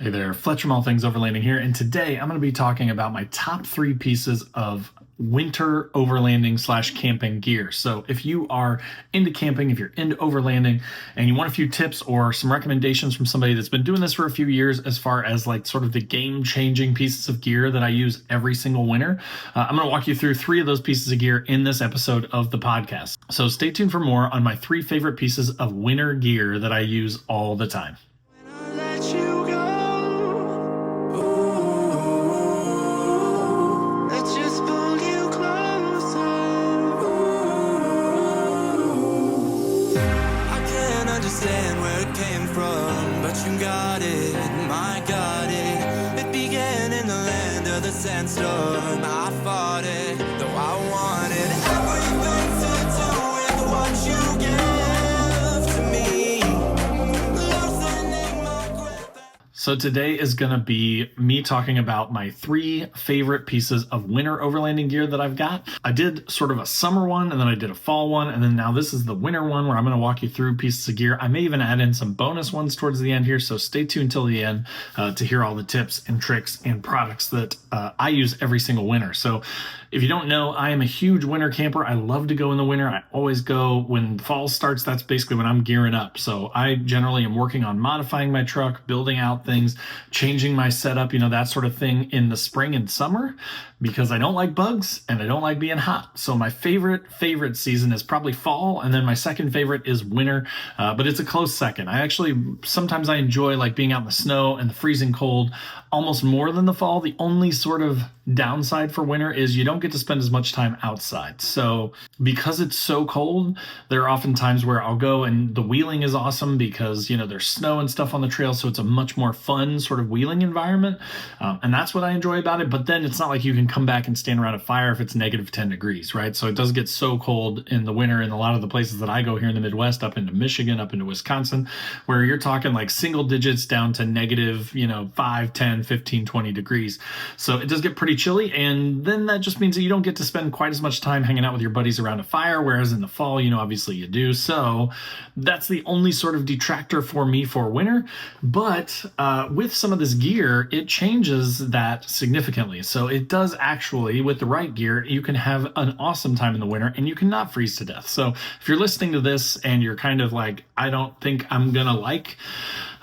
Hey there, Fletcher from All Things Overlanding here, and today I'm going to be talking about my top 3 pieces of winter overlanding / camping gear. So if you are into camping, if you're into overlanding, and you want a few tips or some recommendations from somebody that's been doing this for a few years as far as like sort of the game-changing pieces of gear that I use every single winter, I'm going to walk you through 3 of those pieces of gear in this episode of the podcast. So stay tuned for more on my 3 favorite pieces of winter gear that I use all the time. Where it came from, but you got it, my got it. It began in the land of the sandstorm. I fought it, though I wanted everything to do with what you give to me. Loosening my grip. So today is going to be me talking about my 3 favorite pieces of winter overlanding gear that I've got. I did sort of a summer one, and then I did a fall one, and then now this is the winter one where I'm going to walk you through pieces of gear. I may even add in some bonus ones towards the end here, so stay tuned till the end to hear all the tips and tricks and products that I use every single winter. So if you don't know, I am a huge winter camper. I love to go in the winter. I always go when fall starts. That's basically when I'm gearing up. So I generally am working on modifying my truck, building out things, changing my setup, that sort of thing in the spring and summer, because I don't like bugs and I don't like being hot. So my favorite season is probably fall, and then my second favorite is winter, but it's a close second. Sometimes I enjoy like being out in the snow and the freezing cold almost more than the fall. The only sort of downside for winter is you don't get to spend as much time outside. So because it's so cold, there are often times where I'll go and the wheeling is awesome because, there's snow and stuff on the trail. So it's a much more fun sort of wheeling environment. And that's what I enjoy about it. But then it's not like you can come back and stand around a fire if it's negative 10 degrees, right? So it does get so cold in the winter in a lot of the places that I go here in the Midwest, up into Michigan, up into Wisconsin, where you're talking like single digits down to negative, 5, 10, 15, 20 degrees. So it does get pretty chilly, and then that just means that you don't get to spend quite as much time hanging out with your buddies around a fire, whereas in the fall, obviously you do. So that's the only sort of detractor for me for winter. But with some of this gear, it changes that significantly. So it does actually, with the right gear, you can have an awesome time in the winter and you cannot freeze to death. So if you're listening to this and you're kind of like, I don't think I'm gonna like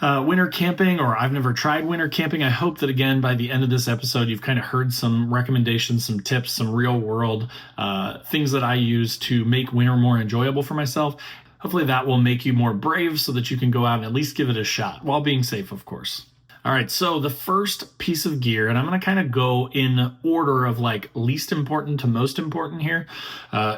winter camping, or I've never tried winter camping, I hope that again by the end of this episode you've kind of heard some recommendations, some tips, some real world things that I use to make winter more enjoyable for myself. Hopefully that will make you more brave so that you can go out and at least give it a shot while being safe, of course. All right, so the first piece of gear, and I'm going to kind of go in order of like least important to most important here,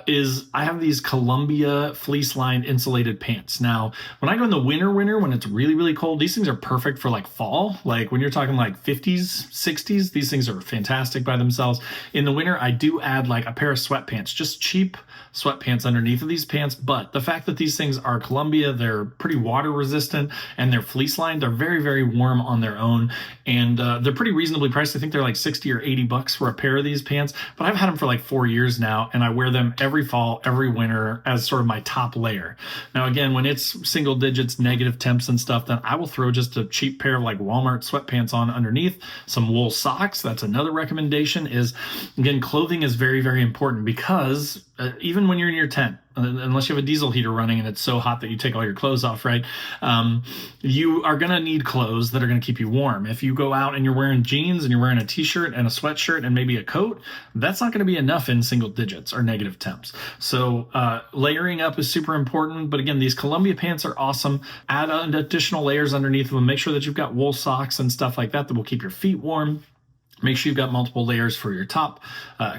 is I have these Columbia fleece-lined insulated pants. Now, when I go in the winter, when it's really, really cold, these things are perfect for like fall. Like when you're talking like 50s, 60s, these things are fantastic by themselves. In the winter, I do add like a pair of sweatpants, just cheap sweatpants underneath of these pants. But the fact that these things are Columbia, they're pretty water resistant, and they're fleece-lined, they're very, very warm on their own, and they're pretty reasonably priced. I think they're like 60 or 80 bucks for a pair of these pants, but I've had them for like 4 years now, and I wear them every fall, every winter as sort of my top layer. Now again, when it's single digits, negative temps and stuff, then I will throw just a cheap pair of like Walmart sweatpants on underneath, some wool socks. That's another recommendation. Is again, clothing is very, very important, because even when you're in your tent, unless you have a diesel heater running and it's so hot that you take all your clothes off, right? You are going to need clothes that are going to keep you warm. If you go out and you're wearing jeans and you're wearing a t-shirt and a sweatshirt and maybe a coat, that's not going to be enough in single digits or negative temps. So layering up is super important. But again, these Columbia pants are awesome. Add additional layers underneath of them. Make sure that you've got wool socks and stuff like that that will keep your feet warm. Make sure you've got multiple layers for your top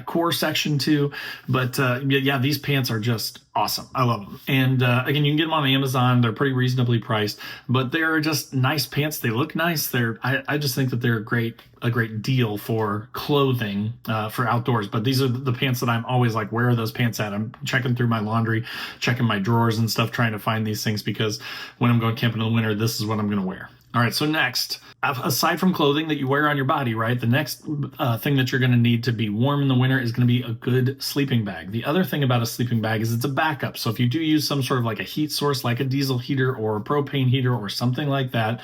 core section too. But yeah, these pants are just awesome. I love them. And again, you can get them on Amazon. They're pretty reasonably priced, but they're just nice pants. They look nice. I just think that they're a great deal for clothing for outdoors. But these are the pants that I'm always like, where are those pants at? I'm checking through my laundry, checking my drawers and stuff, trying to find these things, because when I'm going camping in the winter, this is what I'm going to wear. All right, so next, aside from clothing that you wear on your body, right, the next thing that you're going to need to be warm in the winter is going to be a good sleeping bag. The other thing about a sleeping bag is it's a backup. So if you do use some sort of like a heat source, like a diesel heater or a propane heater or something like that,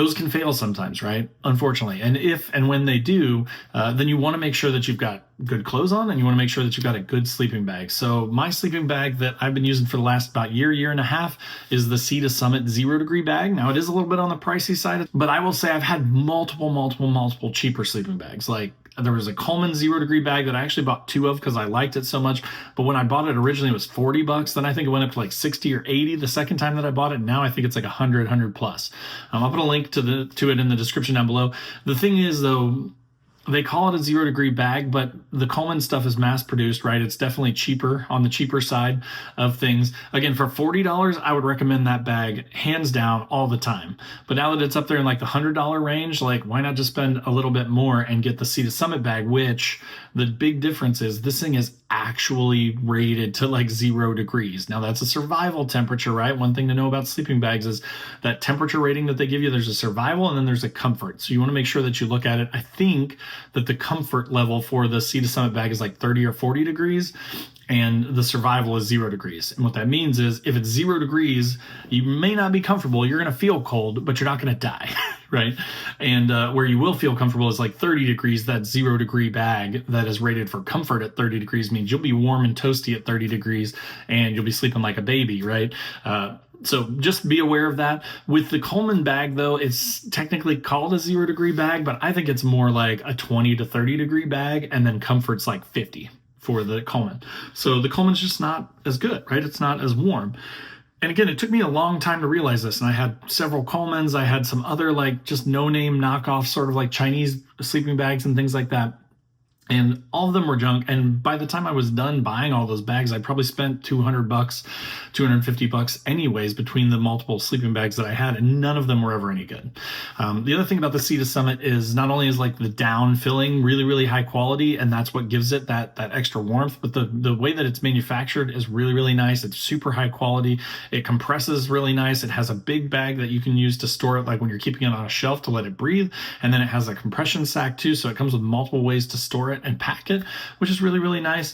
those can fail sometimes, right? Unfortunately. And if and when they do, then you want to make sure that you've got good clothes on, and you want to make sure that you've got a good sleeping bag. So my sleeping bag that I've been using for the last about year and a half is the Sea to Summit 0 degree bag. Now it is a little bit on the pricey side, but I will say I've had multiple cheaper sleeping bags. Like there was a Coleman 0 degree bag that I actually bought 2 of because I liked it so much. But when I bought it originally, it was $40. Then I think it went up to like 60 or 80 the second time that I bought it. Now I think it's like 100 plus. I'll put a link to it in the description down below. The thing is though, they call it a 0 degree bag, but the Coleman stuff is mass produced, right? It's definitely cheaper, on the cheaper side of things. Again, for $40, I would recommend that bag hands down all the time. But now that it's up there in like the $100 range, like why not just spend a little bit more and get the Sea to Summit bag, which the big difference is this thing is actually rated to like 0 degrees. Now that's a survival temperature, right? One thing to know about sleeping bags is that temperature rating that they give you, there's a survival and then there's a comfort. So you want to make sure that you look at it. I think that the comfort level for the Sea to Summit bag is like 30 or 40 degrees. And the survival is 0 degrees. And what that means is if it's 0 degrees, you may not be comfortable. You're going to feel cold, but you're not going to die, right? And where you will feel comfortable is like 30 degrees. That 0 degree bag that is rated for comfort at 30 degrees means you'll be warm and toasty at 30 degrees and you'll be sleeping like a baby, right? So just be aware of that. With the Coleman bag, though, it's technically called a 0 degree bag, but I think it's more like a 20 to 30 degree bag, and then comfort's like 50 for the Coleman. So the Coleman's just not as good, right? It's not as warm. And again, it took me a long time to realize this. And I had several Colemans. I had some other like just no-name knockoff sort of like Chinese sleeping bags and things like that. And all of them were junk. And by the time I was done buying all those bags, I probably spent $200, $250 anyways between the multiple sleeping bags that I had, and none of them were ever any good. The other thing about the Sea to Summit is not only is like the down filling really high quality, and that's what gives it that extra warmth, but the way that it's manufactured is really nice. It's super high quality. It compresses really nice. It has a big bag that you can use to store it, like when you're keeping it on a shelf to let it breathe. And then it has a compression sack too, so it comes with multiple ways to store it and pack it, which is really nice.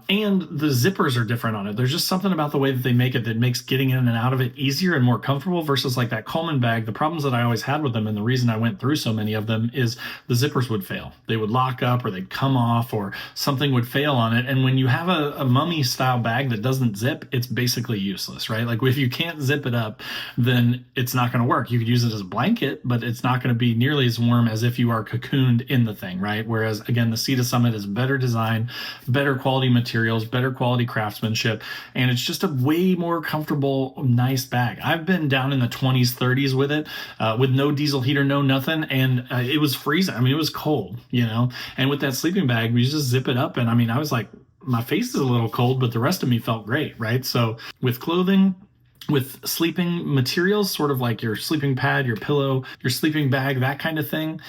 And the zippers are different on it. There's just something about the way that they make it that makes getting in and out of it easier and more comfortable versus like that Coleman bag. The problems that I always had with them, and the reason I went through so many of them, is the zippers would fail. They would lock up or they'd come off or something would fail on it. And when you have a mummy style bag that doesn't zip, it's basically useless, right? Like if you can't zip it up, then it's not going to work. You could use it as a blanket, but it's not going to be nearly as warm as if you are cocooned in the thing, right? Whereas again, the Sea to Summit is better design, better quality materials, better quality craftsmanship, and it's just a way more comfortable, nice bag. I've been down in the 20s, 30s with it, with no diesel heater, no nothing, and it was freezing. I mean, it was cold, you know, and with that sleeping bag, you just zip it up, and I mean, I was like, my face is a little cold, but the rest of me felt great, right? So with clothing, with sleeping materials, sort of like your sleeping pad, your pillow, your sleeping bag, that kind of thing,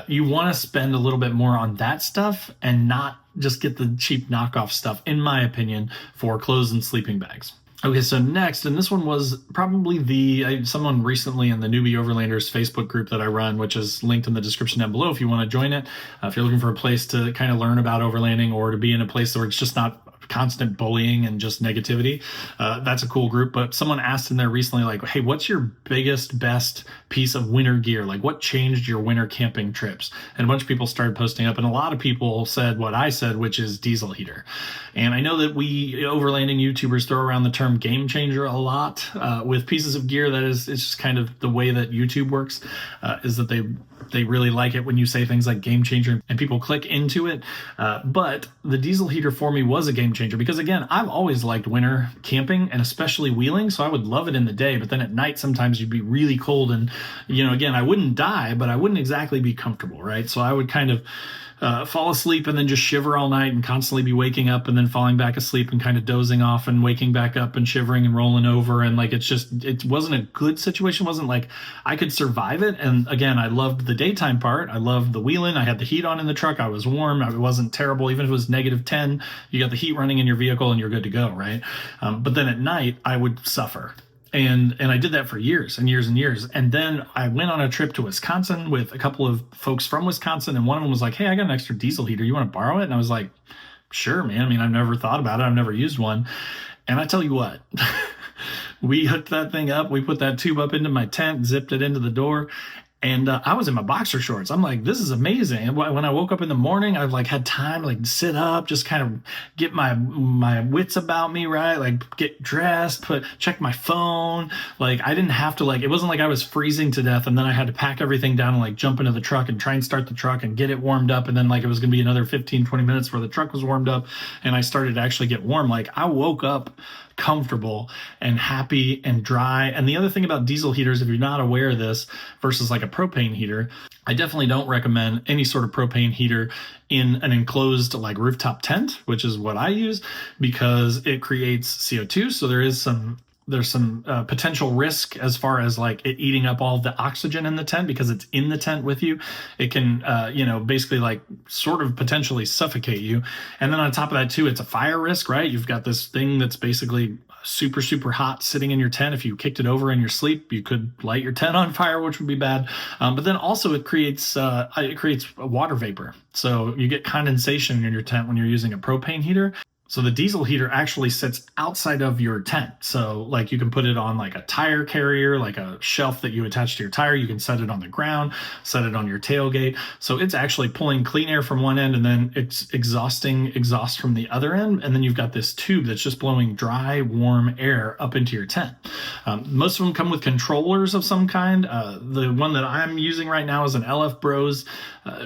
you want to spend a little bit more on that stuff and not just get the cheap knockoff stuff, in my opinion, for clothes and sleeping bags. Okay, so next, and this one was probably someone recently in the Newbie Overlanders Facebook group that I run, which is linked in the description down below if you want to join it. If you're looking for a place to kind of learn about overlanding or to be in a place where it's just not constant bullying and just negativity, that's a cool group. But someone asked in there recently, like, hey, what's your best piece of winter gear? Like, what changed your winter camping trips? And a bunch of people started posting up, and a lot of people said what I said, which is diesel heater. And I know that we overlanding YouTubers throw around the term game changer a lot with pieces of gear. That is, it's just kind of the way that YouTube works, is that they really like it when you say things like game changer and people click into it. But the diesel heater for me was a game changer because, again, I've always liked winter camping and especially wheeling. So I would love it in the day, but then at night, sometimes you'd be really cold. And, you know, again, I wouldn't die, but I wouldn't exactly be comfortable, right? So I would kind of fall asleep and then just shiver all night and constantly be waking up and then falling back asleep and kind of dozing off and waking back up and shivering and rolling over. And like, it wasn't a good situation. It wasn't like I could survive it. And again, I loved the daytime part. I loved the wheeling. I had the heat on in the truck. I was warm. It wasn't terrible. Even if it was -10, you got the heat running in your vehicle and you're good to go, right? But then at night I would suffer. And I did that for years and years and years. And then I went on a trip to Wisconsin with a couple of folks from Wisconsin. And one of them was like, hey, I got an extra diesel heater. You want to borrow it? And I was like, sure, man. I mean, I've never thought about it. I've never used one. And I tell you what, we hooked that thing up. We put that tube up into my tent, zipped it into the door. And I was in my boxer shorts. I'm like, this is amazing. And when I woke up in the morning, I've like had time to like sit up, just kind of get my wits about me, right? Like get dressed, check my phone. Like I didn't have to like, it wasn't like I was freezing to death and then I had to pack everything down and like jump into the truck and try and start the truck and get it warmed up. And then like it was going to be another 15, 20 minutes before the truck was warmed up and I started to actually get warm. Like I woke up comfortable and happy and dry. And the other thing about diesel heaters, if you're not aware of this versus like a propane heater, I definitely don't recommend any sort of propane heater in an enclosed like rooftop tent, which is what I use, because it creates CO2. So there's some potential risk as far as like it eating up all the oxygen in the tent because it's in the tent with you. It can, basically like sort of potentially suffocate you. And then on top of that too, it's a fire risk, right? You've got this thing that's basically super, super hot sitting in your tent. If you kicked it over in your sleep, you could light your tent on fire, which would be bad. But then also it creates water vapor. So you get condensation in your tent when you're using a propane heater. So the diesel heater actually sits outside of your tent. So like you can put it on like a tire carrier, like a shelf that you attach to your tire. You can set it on the ground, set it on your tailgate. So it's actually pulling clean air from one end and then it's exhausting exhaust from the other end. And then you've got this tube that's just blowing dry, warm air up into your tent. Most of them come with controllers of some kind. The one that I'm using right now is an LF Bros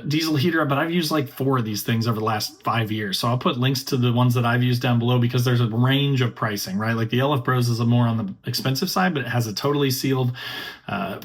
diesel heater, but I've used like 4 of these things over the last 5 years. So I'll put links to the ones that I've used down below because there's a range of pricing, right? Like the LF Bros is a more on the expensive side, but it has a totally sealed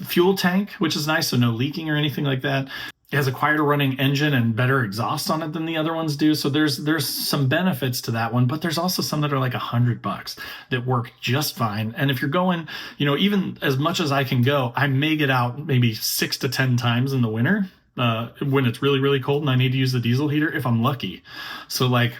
fuel tank, which is nice. So no leaking or anything like that. It has a quieter running engine and better exhaust on it than the other ones do. So there's some benefits to that one, but there's also some that are like $100 that work just fine. And if you're going, even as much as I can go, I may get out maybe 6 to 10 times in the winter when it's really, really cold and I need to use the diesel heater if I'm lucky. So like,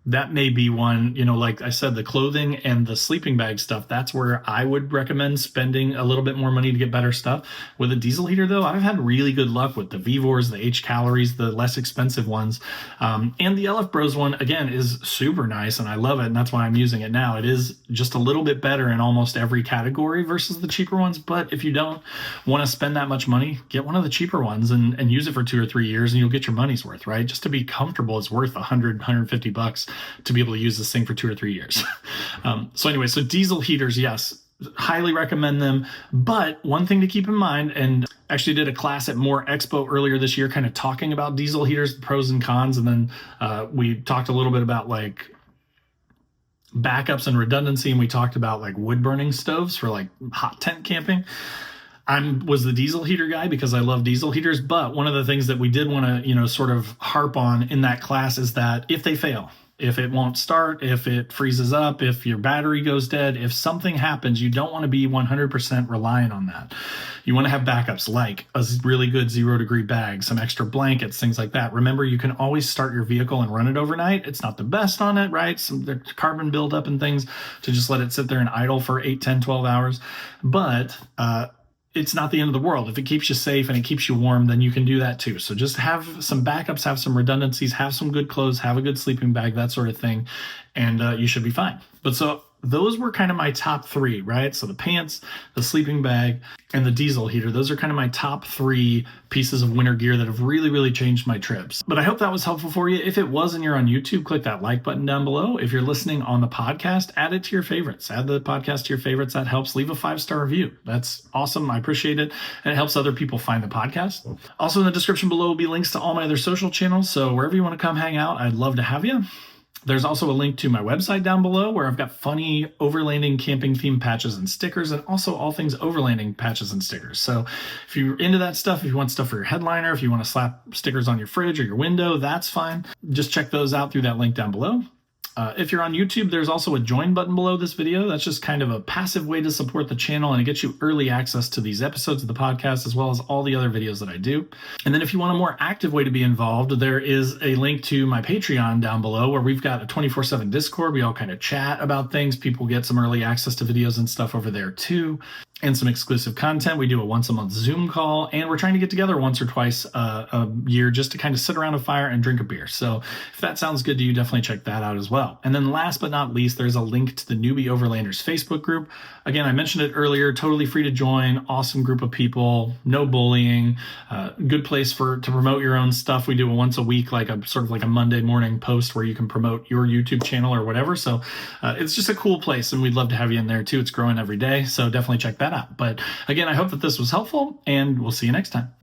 that may be one, like I said, the clothing and the sleeping bag stuff, that's where I would recommend spending a little bit more money to get better stuff. With a diesel heater, though, I've had really good luck with the Vivors, the H Calories, the less expensive ones. And the LF Bros one, again, is super nice, and I love it, and that's why I'm using it now. It is just a little bit better in almost every category versus the cheaper ones, but if you don't want to spend that much money, get one of the cheaper ones and use it for 2 or 3 years, and you'll get your money's worth, right? Just to be comfortable, it's worth $100-$150 to be able to use this thing for 2 or 3 years. So diesel heaters, yes, highly recommend them. But one thing to keep in mind, and actually did a class at More Expo earlier this year, kind of talking about diesel heaters, the pros and cons. And then we talked a little bit about like backups and redundancy. And we talked about like wood burning stoves for like hot tent camping. I was the diesel heater guy because I love diesel heaters. But one of the things that we did want to, sort of harp on in that class is that if they fail, if it won't start, if it freezes up, if your battery goes dead, if something happens, you don't want to be 100% reliant on that. You want to have backups like a really good 0-degree bag, some extra blankets, things like that. Remember, you can always start your vehicle and run it overnight. It's not the best on it, right? The carbon buildup and things to just let it sit there and idle for 8, 10, 12 hours. But it's not the end of the world. If it keeps you safe and it keeps you warm, then you can do that too. So just have some backups, have some redundancies, have some good clothes, have a good sleeping bag, that sort of thing, and you should be fine. But so those were kind of my top 3, right? So the pants, the sleeping bag, and the diesel heater. Those are kind of my top 3 pieces of winter gear that have really, really changed my trips. But I hope that was helpful for you. If it was and you're on YouTube, click that like button down below. If you're listening on the podcast, add it to your favorites. Add the podcast to your favorites. That helps. Leave a 5-star review. That's awesome. I appreciate it. And it helps other people find the podcast. Also in the description below will be links to all my other social channels. So wherever you want to come hang out, I'd love to have you. There's also a link to my website down below where I've got funny overlanding camping theme patches and stickers, and also all things overlanding patches and stickers. So if you're into that stuff, if you want stuff for your headliner, if you want to slap stickers on your fridge or your window, that's fine. Just check those out through that link down below. If you're on YouTube, there's also a join button below this video. That's just kind of a passive way to support the channel, and it gets you early access to these episodes of the podcast as well as all the other videos that I do. And then if you want a more active way to be involved, there is a link to my Patreon down below where we've got a 24/7 Discord. We all kind of chat about things. People get some early access to videos and stuff over there too. and some exclusive content. We do a once a month Zoom call, and we're trying to get together once or twice a year just to kind of sit around a fire and drink a beer. So if that sounds good to you, definitely check that out as well. And then last but not least, there's a link to the Newbie Overlanders Facebook group. Again, I mentioned it earlier, totally free to join, awesome group of people, no bullying, good place to promote your own stuff. We do a once a week, like a sort of like a Monday morning post where you can promote your YouTube channel or whatever. So it's just a cool place, and we'd love to have you in there too. It's growing every day, so definitely check that out. But again, I hope that this was helpful, and we'll see you next time.